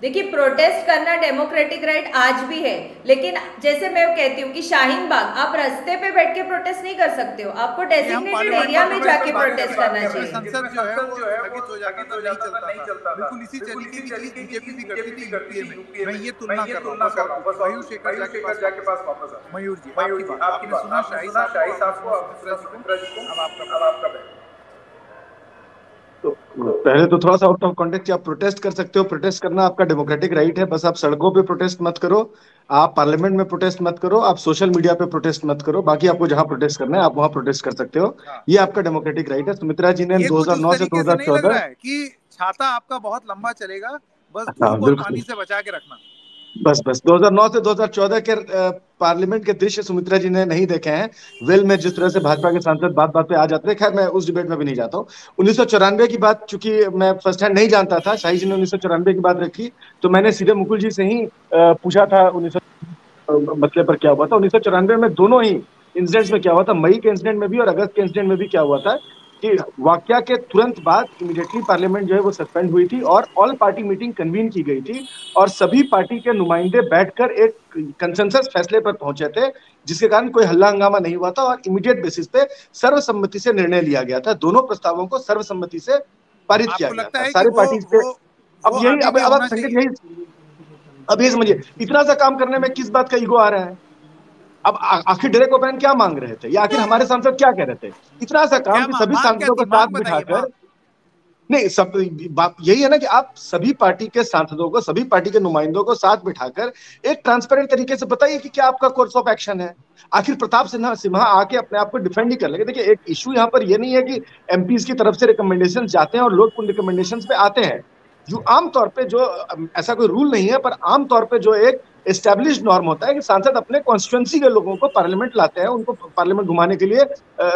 देखिए, प्रोटेस्ट करना डेमोक्रेटिक राइट आज भी है, लेकिन जैसे मैं कहती हूँ कि शाहीन बाग आप रास्ते पे बैठ के प्रोटेस्ट नहीं कर सकते हो, आपको डेजिग्नेटेड एरिया में जाके प्रोटेस्ट करना चाहिए। संसद जो है वो स्थगित हो जाती तो नहीं चलता। बिल्कुल इसी तरीके की चीज बीजेपी भी करती थी यूपीए में। मैं ये तुलना कर रहा हूँ। बस मयूर शेखर जाके पास वापस आ। मयूर जी, आपने सुना शाही साहब को, अब आपका तो पहले तो थोड़ा सा आउट ऑफ कॉन्टेक्स्ट, आप प्रोटेस्ट कर सकते हो, प्रोटेस्ट करना आपका डेमोक्रेटिक राइट है, बस आप सड़कों पे प्रोटेस्ट मत करो, आप पार्लियामेंट में प्रोटेस्ट मत करो, आप सोशल मीडिया पे प्रोटेस्ट मत करो। बाकी आपको जहां प्रोटेस्ट करना है आप वहां प्रोटेस्ट कर सकते हो, ये आपका डेमोक्रेटिक राइट है। सुमित्रा जी ने 2009 से 2014 कि छाता आपका बहुत लंबा चलेगा, बस धूप और पानी से बचा के रखना। बस 2009 से 2014 के पार्लियामेंट के दृश्य सुमित्रा जी ने नहीं देखे हैं। वेल में जिस तरह से भाजपा के सांसद बात पे आ जाते हैं, खैर मैं उस डिबेट में भी नहीं जाता हूँ। 1994 की बात चूंकि मैं फर्स्ट हैंड नहीं जानता था, शाही जी ने 1994 की बात रखी तो मैंने सीधे मुकुल जी से ही पूछा था 1900 मसले पर क्या हुआ था। 1994 में दोनों ही इंसिडेंट्स में क्या हुआ था, मई के इंसिडेंट में भी और अगस्त के इंसिडेंट में भी क्या हुआ था कि वाकया के तुरंत बाद इमीडिएटली पार्लियामेंट जो है वो सस्पेंड हुई थी और ऑल पार्टी मीटिंग कन्वीन की गई थी और सभी पार्टी के नुमाइंदे बैठकर एक कंसेंसस फैसले पर पहुंचे थे, जिसके कारण कोई हल्ला हंगामा नहीं हुआ था और इमीडिएट बेसिस पे सर्वसम्मति से निर्णय लिया गया था। दोनों प्रस्तावों को सर्वसम्मति से पारित किया गया था सारे पार्टी से। अब यही अब आप संकेत यही अब ये समझिए, इतना सा काम करने में किस बात का ईगो आ रहा है? अब आखिर डेरेक ओब्रायन क्या मांग रहे थे या आखिर हमारे सांसद क्या कह रहे थे? इतना सा काम कि सभी सांसदों को साथ बिठाकर, नहीं सब बात यही है ना कि आप सभी पार्टी के सांसदों को, सभी पार्टी के नुमाइंदों को साथ बिठाकर एक ट्रांसपेरेंट तरीके से बताइए कि क्या आपका कोर्स ऑफ एक्शन है। आखिर प्रताप सिन्हा आके अपने आप को डिफेंड ही कर लेंगे। देखिए, एक इशू यहाँ पर ये नहीं है कि एमपीज की तरफ से रिकमेंडेशन जाते हैं और लोग उन रिकमेंडेशन पे आते हैं। जो आमतौर पे जो ऐसा कोई रूल नहीं है, पर आमतौर पे जो एक एस्टैब्लिश्ड नॉर्म होता है कि सांसद अपने कॉन्स्टिट्यूएंसी के लोगों को पार्लियामेंट लाते हैं, उनको पार्लियामेंट घुमाने के लिए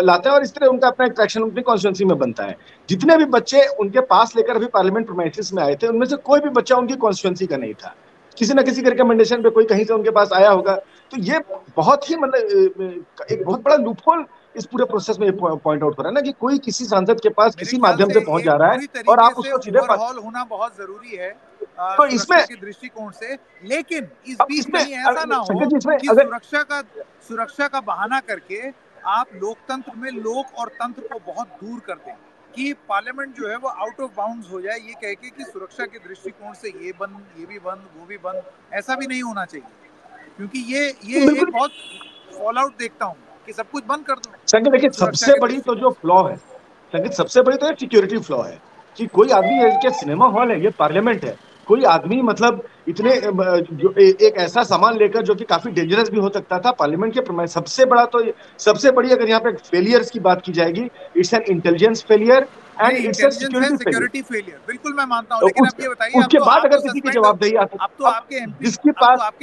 लाते हैं और इस तरह उनका अपना अट्रैक्शन अपनी कॉन्स्टिट्यूएंसी में बनता है। जितने भी बच्चे उनके पास लेकर अभी पार्लियामेंट प्रीमाइसेस में आए थे, उनमें से कोई भी बच्चा उनकी कॉन्स्टिट्यूएंसी का नहीं था। किसी न किसी के रिकमेंडेशन पे कोई कहीं से उनके पास आया होगा। तो ये बहुत ही मतलब एक बहुत बड़ा लूपहोल इस पूरे प्रोसेस में पॉइंट आउट कर रहा है ना कि कोई किसी सांसद के पास किसी माध्यम से पहुंच जा रहा है और आप उसको सीधे होना बहुत जरूरी है तो इसमें के दृष्टिकोण से। लेकिन इस बीच में ऐसा ना हो कि सुरक्षा का बहाना करके आप लोकतंत्र में लोक और तंत्र को बहुत दूर कर दें, कि पार्लियामेंट जो है वो आउट ऑफ बाउंड्स हो जाए ये कह के कि सुरक्षा के दृष्टिकोण से ये बंद, ये भी बंद, वो भी बंद। ऐसा भी नहीं होना चाहिए, क्योंकि ये एक बहुत फॉल आउट देखता हूँ कि सब कुछ बंद कर दो। संकेत देखिए, सबसे बड़ी तो जो फ्लॉ है संकेत, सबसे बड़ी तो एक सिक्योरिटी फ्लॉ है कि कोई आदमी सिनेमा हॉल है, ये पार्लियामेंट है, कोई आदमी मतलब इतने जो एक ऐसा सामान लेकर जो कि काफी डेंजरस भी हो सकता था पार्लियामेंट के प्रमाण। सबसे बड़ी अगर यहाँ पे फेलियर्स की बात की जाएगी, it's an intelligence failure and it's a security failure. बिल्कुल मैं मानता हूँ, लेकिन अब ये बताइए, उसके बाद अगर किसी की जवाबदेही अब तो आपके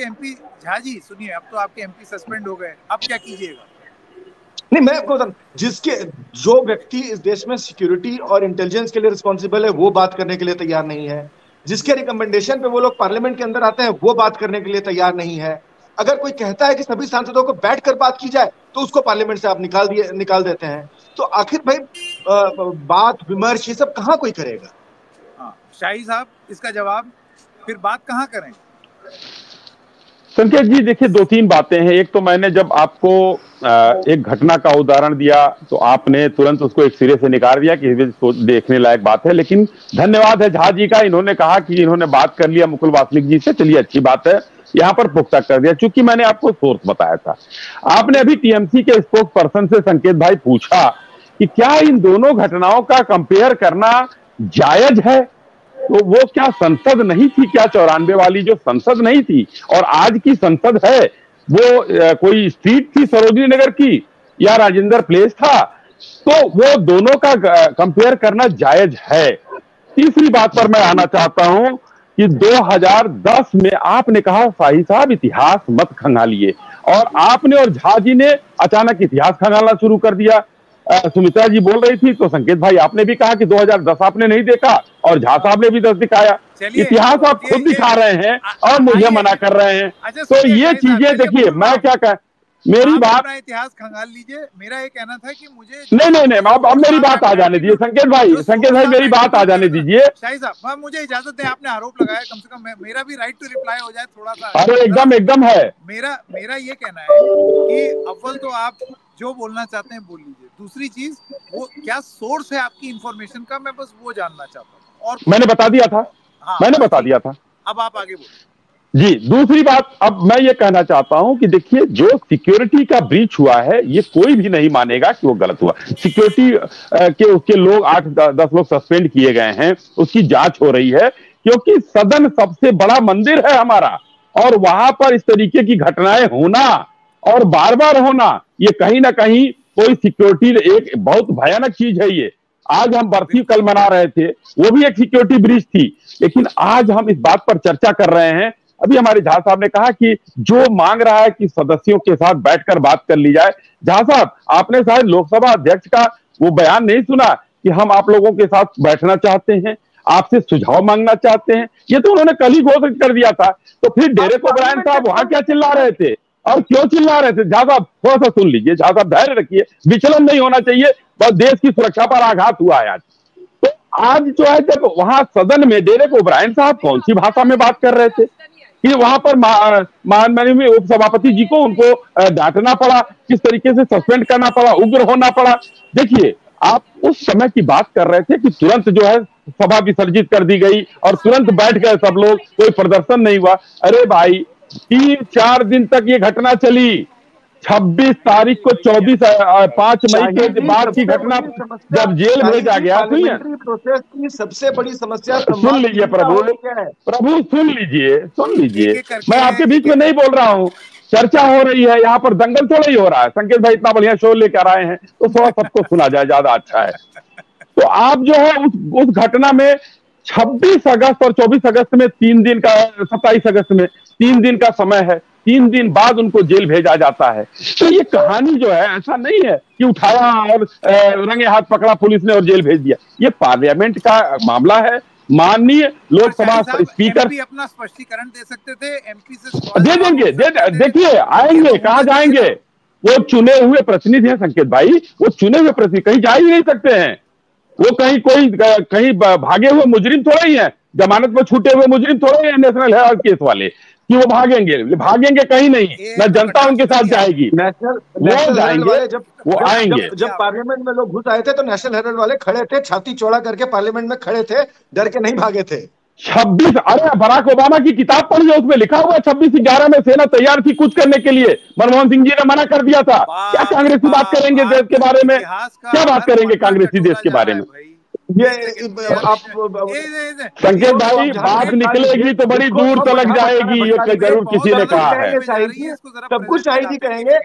एमपी झा जी सुनिए, अब तो आपके एमपी सस्पेंड हो गए, अब क्या कीजिएगा? नहीं, मैं आपको बता, जो व्यक्ति इस देश में सिक्योरिटी और इंटेलिजेंस के लिए रिस्पॉन्सिबल है वो बात करने के लिए तैयार नहीं है। जिसके रिकमेंडेशन पे वो लोग पार्लियामेंट के अंदर आते हैं वो बात करने के लिए तैयार नहीं है। अगर कोई कहता है कि सभी सांसदों को बैठकर बात की जाए तो उसको पार्लियामेंट से आप निकाल देते हैं। तो आखिर भाई बात विमर्श ये सब कहाँ कोई करेगा? शाही साहब, इसका जवाब फिर बात कहाँ करें? संकेत जी देखिए, दो तीन बातें हैं। एक तो मैंने जब आपको एक घटना का उदाहरण दिया तो आपने तुरंत उसको एक सिरे से निकाल दिया कि देखने लायक बात है, लेकिन धन्यवाद है झा जी का, इन्होंने कहा कि इन्होंने बात कर लिया मुकुल वासनिक जी से, चलिए अच्छी बात है, यहाँ पर पुख्ता कर दिया। चूंकि मैंने आपको सोर्स बताया था, आपने अभी टीएमसी के स्पोक्स पर्सन से संकेत भाई पूछा कि क्या इन दोनों घटनाओं का कंपेयर करना जायज है, तो वो क्या संसद नहीं थी क्या? 94 वाली जो संसद नहीं थी और आज की संसद है, वो कोई स्ट्रीट थी सरोजनी नगर की या राजेंद्र प्लेस था? तो वो दोनों का कंपेयर करना जायज है। तीसरी बात पर मैं आना चाहता हूं कि 2010 में आपने कहा शाही साहब इतिहास मत खंगालिए, और आपने और झा जी ने अचानक इतिहास खंगालना शुरू कर दिया। सुमित्रा जी बोल रही थी तो संकेत भाई आपने भी कहा कि 2010 आपने नहीं देखा और झा साहब ने भी 10 दिखाया। इतिहास आप खुद दिखा रहे हैं और मुझे मना कर रहे हैं, तो ये चीजें देखिए, मैं क्या कह, मेरी बात, इतिहास खंगाल लीजिए। मेरा ये कहना था कि मुझे नहीं, अब मेरी बात आ जाने दीजिए संकेत भाई मेरी बात आ जाने दीजिए। शाही साहब मुझे इजाजत दें, आपने आरोप लगाया, कम से कम मेरा भी राइट टू रिप्लाई हो जाए थोड़ा सा। अरे एकदम है। मेरा ये कहना है कि अव्वल तो आप जो बोलना चाहते हैं बोल लीजिए, दूसरी चीज वो क्या सोर्स है आपकी इंफॉर्मेशन का, मैं बस वो जानना चाहता हूँ। और मैंने बता दिया था, मैंने बता दिया था। अब आप आगे बोलिए जी। दूसरी बात, अब मैं ये कहना चाहता हूं कि देखिए, जो सिक्योरिटी का ब्रीच हुआ है ये कोई भी नहीं मानेगा कि वो गलत हुआ। सिक्योरिटी के उसके लोग 8-10 लोग सस्पेंड किए गए हैं, उसकी जांच हो रही है, क्योंकि सदन सबसे बड़ा मंदिर है हमारा, और वहां पर इस तरीके की घटनाएं होना और बार बार होना, ये कहीं ना कहीं कोई सिक्योरिटी, एक बहुत भयानक चीज है ये। आज हम बरसी कल मना रहे थे, वो भी एक सिक्योरिटी ब्रीच थी, लेकिन आज हम इस बात पर चर्चा कर रहे हैं। अभी हमारे झा साहब ने कहा कि जो मांग रहा है कि सदस्यों के साथ बैठकर बात कर ली जाए। झा साहब, आपने शायद लोकसभा अध्यक्ष का वो बयान नहीं सुना कि हम आप लोगों के साथ बैठना चाहते हैं, आपसे सुझाव मांगना चाहते हैं, ये तो उन्होंने कल ही घोषित कर दिया था। तो फिर डेरेक ओब्रायन साहब वहां क्या चिल्ला रहे थे और क्यों चिल्ला रहे थे? झा साहब थोड़ा सा सुन लीजिए, झा साहब धैर्य रखिए, विचलन नहीं होना चाहिए, बस देश की सुरक्षा पर आघात हुआ है आज। तो आज जो है, जब वहां सदन में डेरेक ओब्रायन साहब कौन सी भाषा में बात कर रहे थे कि वहां पर माननीय उपसभापति जी को उनको डांटना पड़ा, किस तरीके से सस्पेंड करना पड़ा, उग्र होना पड़ा। देखिए, आप उस समय की बात कर रहे थे कि तुरंत जो है सभा विसर्जित कर दी गई और तुरंत बैठ गए सब लोग, कोई प्रदर्शन नहीं हुआ। अरे भाई, 3-4 दिन तक ये घटना चली। 26 तारीख को 5 मई के बाद की घटना, जब जेल भेजा गया। प्रोसेस की सबसे बड़ी समस्या सुन लीजिए प्रभु सुन लीजिए, मैं आपके बीच में नहीं बोल रहा हूँ, चर्चा हो रही है, यहाँ पर दंगल थोड़ा ही हो रहा है। संकेत भाई इतना बढ़िया शो लेकर आए हैं तो थोड़ा सबको सुना जाए, ज्यादा अच्छा है। तो आप जो है उस घटना में 26 अगस्त और 24 अगस्त में 3 दिन का, 27 अगस्त में 3 दिन का समय है, 3 दिन बाद उनको जेल भेजा जाता है। तो ये कहानी जो है, ऐसा नहीं है कि उठाया और रंगे हाथ पकड़ा पुलिस ने और जेल भेज दिया। ये पार्लियामेंट का मामला है। माननीय लोकसभा स्पीकर भी अपना स्पष्टीकरण दे सकते थे, एमपी से दे देंगे। देखिए, आएंगे, कहाँ जाएंगे? वो चुने हुए प्रतिनिधि हैं संकेत भाई, वो चुने हुए प्रतिनिधि कहीं जा ही नहीं सकते हैं। वो कहीं भागे हुए मुजरिम थोड़ा ही है, जमानत पर छूटे हुए मुजरिम थोड़ा ही है नेशनल हेराल्ड केस वाले कि वो भागेंगे कहीं नहीं, ना जनता उनके साथ जाएगी। वो जाएंगे, वो आएंगे। जब पार्लियामेंट में लोग घुस आए थे तो नेशनल हेराल्ड वाले खड़े थे, छाती चौड़ा करके पार्लियामेंट में खड़े थे, डर के नहीं भागे थे। 26, अरे बराक ओबामा की किताब पढ़िए, उसमें लिखा हुआ 26/11 में सेना तैयार थी कुछ करने के लिए, मनमोहन सिंह जी ने मना कर दिया था। क्या कांग्रेसी बात करेंगे देश के बारे में? क्या बात करेंगे कांग्रेसी देश के बारे में? ये आप संकेत भाई, बात निकलेगी तो बड़ी दूर तलक जाएगी, ये जरूर किसी ने कहा है। सब कुछ शाही जी कहेंगे,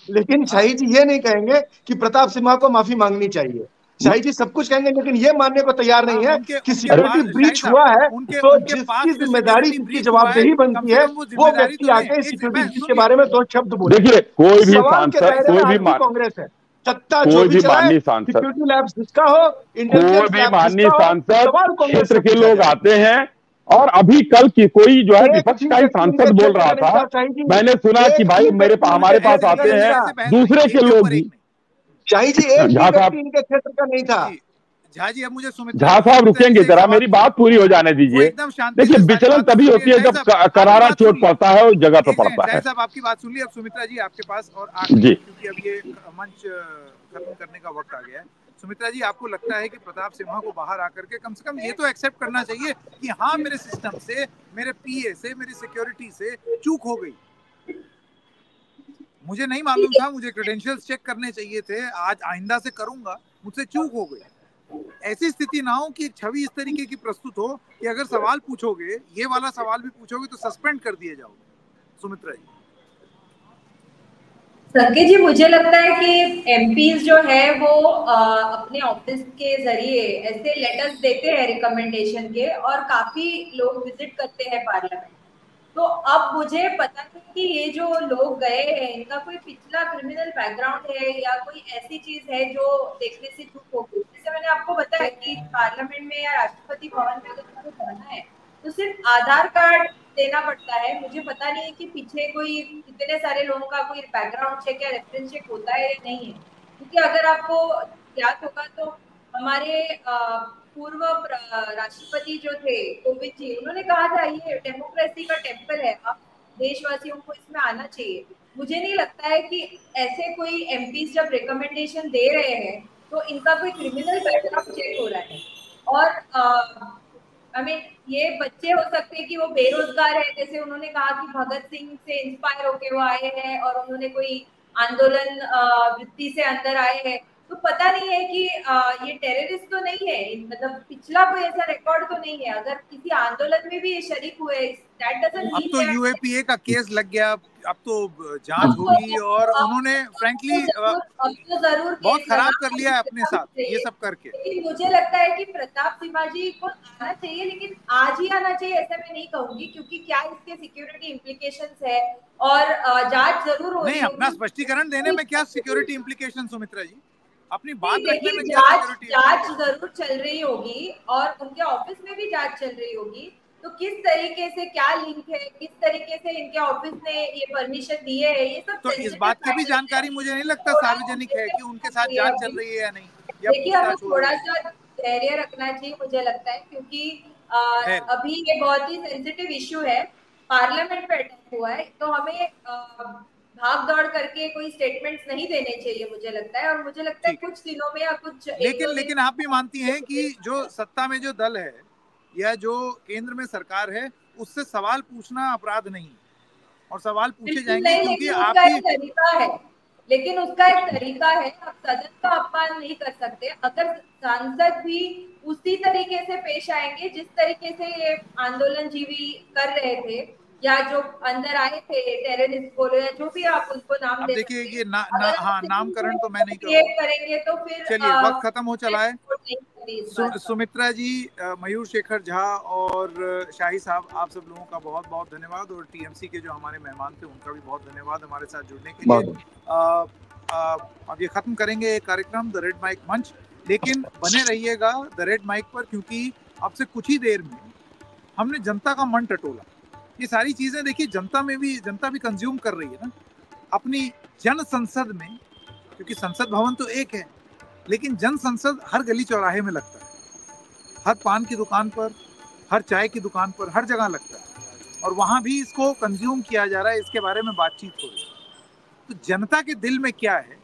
लेकिन शाही जी ये नहीं कहेंगे कि प्रताप सिम्हा को माफी मांगनी चाहिए। शाही जी सब कुछ कहेंगे, लेकिन ये मानने को तैयार नहीं है कि सिक्योरिटी ब्रीच हुआ है तो जिसकी जिम्मेदारी, जिसकी जवाबदेही बनती है, वो व्यक्ति आके सिक्योरिटी ब्रीच के बारे में 2 शब्द बोले। देखिए, कोई भी सांसद, कोई भी कांग्रेस है, सत्ता कोई भी माननीय सांसद, सिक्योरिटी लैब्स जिसका हो, कोई भी माननीय सांसद, क्षेत्र के लोग आते हैं। और अभी कल की कोई जो है विपक्ष का ही सांसद बोल रहा था, मैंने सुना कि भाई हमारे पास आते हैं दूसरे के लोग भी। शाही जी एक व्यक्ति इनके क्षेत्र का नहीं था। झा जी अब मुझे सुमित्रा झा साहब रुकेंगे जरा, मेरी बात पूरी हो जाने वो दीजिए। एकदम शांति देखिए, से सारी विचलन बातें तभी सुन होती है लिए। जब जाहिर साहब, आपकी करारा बात चोट सुन ली। पड़ता है और जगह पे एक सेकंड, पड़ता है। जाहिर साहब आपकी बात सुन ली। अब सुमित्रा जी आपके पास, और आखिरी जी। क्योंकि अब ये मंच खत्म करने का वक्त आ गया है। सुमित्रा जी, आपको लगता है कि प्रताप सिम्हा को बाहर आकर के कम से कम ये तो एक्सेप्ट करना चाहिए कि हाँ, मेरे सिस्टम से, मेरे पीए से, मेरी सिक्योरिटी से चूक हो गई, मुझे नहीं मालूम था, मुझे क्रेडेंशियल्स चेक करने चाहिए थे, आज आइंदा से करूंगा, मुझसे चूक हो गई। ऐसी स्थिति ना हो कि छवि इस तरीके की प्रस्तुत हो कि अगर सवाल पूछोगे, ये वाला सवाल भी पूछोगे तो सस्पेंड कर दिए जाओगे। सुमित्रा जी। संकेत जी, मुझे लगता है कि एमपीज जो है वो अपने ऑफिस के जरिए ऐसे लेटर्स देते हैं रिकमेंडेशन के, और काफी लोग विजिट करते हैं पार्लियामेंट। तो अब मुझे पता नहीं कि ये जो लोग गए हैं इनका कोई पिछला क्रिमिनल बैकग्राउंड है या कोई ऐसी चीज है जो देखने से चूक हो गई। जैसे मैंने आपको बताया कि पार्लियामेंट में या राष्ट्रपति भवन में अगर आपको जाना है तो सिर्फ आधार कार्ड देना पड़ता है। मुझे पता नहीं है कि पीछे कोई इतने सारे लोगों का कोई बैकग्राउंड चेक या रेफरेंस चेक होता है या नहीं है, क्योंकि अगर आपको याद होगा तो हमारे पूर्व राष्ट्रपति जो थे कोविंद जी, उन्होंने कहा था ये डेमोक्रेसी का टेम्पल है, अब देशवासियों को इसमें आना चाहिए। मुझे नहीं लगता है कि ऐसे कोई एमपी जब रिकमेंडेशन दे रहे हैं तो इनका कोई क्रिमिनल बैकग्राउंड चेक हो रहा है। और ये बच्चे हो सकते हैं कि वो बेरोजगार है, जैसे उन्होंने कहा कि भगत सिंह से इंस्पायर होके वो आए हैं और उन्होंने कोई आंदोलन वृत्ति से अंदर आए हैं। तो पता नहीं है कि ये टेररिस्ट तो नहीं है, मतलब पिछला कोई ऐसा रिकॉर्ड तो नहीं है। अगर किसी आंदोलन में भी ये शरीक हुए, दैट डजंट अब मीन तो यूएपीए का केस लग गया, अब तो जांच होगी, और उन्होंने फ्रैंकली जरूर बहुत खराब कर लिया है अपने साथ ये सब करके। लेकिन मुझे लगता है कि प्रताप सिम्हा जी को आना चाहिए, लेकिन आज ही आना चाहिए ऐसा मैं नहीं कहूंगी, क्योंकि क्या इसके सिक्योरिटी इम्प्लीकेशंस है और जांच जरूर हो रही है। नहीं, अपना स्पष्टीकरण देने में क्या सिक्योरिटी इम्प्लीकेशन सुमित्रा जी, अपनी बात रखने में क्या जांच सिक्योरिटी? जरूर चल रही होगी और उनके ऑफिस में भी जांच चल रही होगी। तो किस तरीके से क्या लिंक है, किस तरीके से इनके ऑफिस ने ये परमिशन दी है, ये सब तो इस बात की भी जानकारी मुझे नहीं लगता सार्वजनिक है कि उनके साथ जांच चल रही है या नहीं। देखिए, हमें थोड़ा सा धैर्य रखना चाहिए मुझे लगता है, क्योंकि अभी ये बहुत ही सेंसिटिव इश्यू है, पार्लियामेंट पे अटैक हुआ है, तो हमें भाग दौड़ करके कोई स्टेटमेंट्स नहीं देने चाहिए मुझे लगता है। और मुझे लगता है कुछ दिनों में या कुछ लेकिन आप भी मानती हैं कि जो सत्ता में जो दल है या जो केंद्र में सरकार है उससे सवाल पूछना अपराध नहीं, और सवाल पूछे जाएंगे क्योंकि आपकी तरीका है, लेकिन उसका एक तरीका है। आप सदन का अपमान नहीं कर सकते। अगर सांसद भी उसी तरीके से पेश आएंगे जिस तरीके से ये आंदोलन जीवी कर रहे थे, या जो अंदर आए थे टेररिस्ट बोलो या जो भी आप उनको नाम दे, देखिए ये नामकरण तो मैं नहीं करेंगे तो फिर चलिए वक्त खत्म हो चला है। सुमित्रा जी, मयूर शेखर झा और शाही साहब, आप सब लोगों का बहुत बहुत धन्यवाद, और टीएमसी के जो हमारे मेहमान थे उनका भी बहुत धन्यवाद हमारे साथ जुड़ने के लिए। अब ये खत्म करेंगे एक कार्यक्रम द रेड माइक मंच, लेकिन बने रहिएगा द रेड माइक पर, क्योंकि अब से कुछ ही देर में हमने जनता का मन टटोला। ये सारी चीजें देखिए जनता भी कंज्यूम कर रही है ना अपनी जन संसद में, क्योंकि संसद भवन तो एक है लेकिन जन संसद हर गली चौराहे में लगता है, हर पान की दुकान पर, हर चाय की दुकान पर, हर जगह लगता है, और वहां भी इसको कंज्यूम किया जा रहा है, इसके बारे में बातचीत हो रही है। तो जनता के दिल में क्या है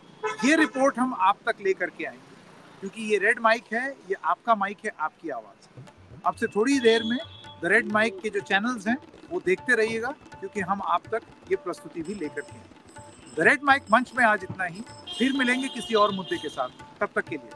ये रिपोर्ट हम आप तक लेकर के आएंगे, क्योंकि ये रेड माइक है, ये आपका माइक है, आपकी आवाज है। अब से थोड़ी देर में द रेड माइक के जो चैनल्स हैं वो देखते रहिएगा, क्योंकि हम आप तक ये प्रस्तुति भी लेकर के आएंगे। द रेड माइक मंच में आज इतना ही, फिर मिलेंगे किसी और मुद्दे के साथ, तब तक के लिए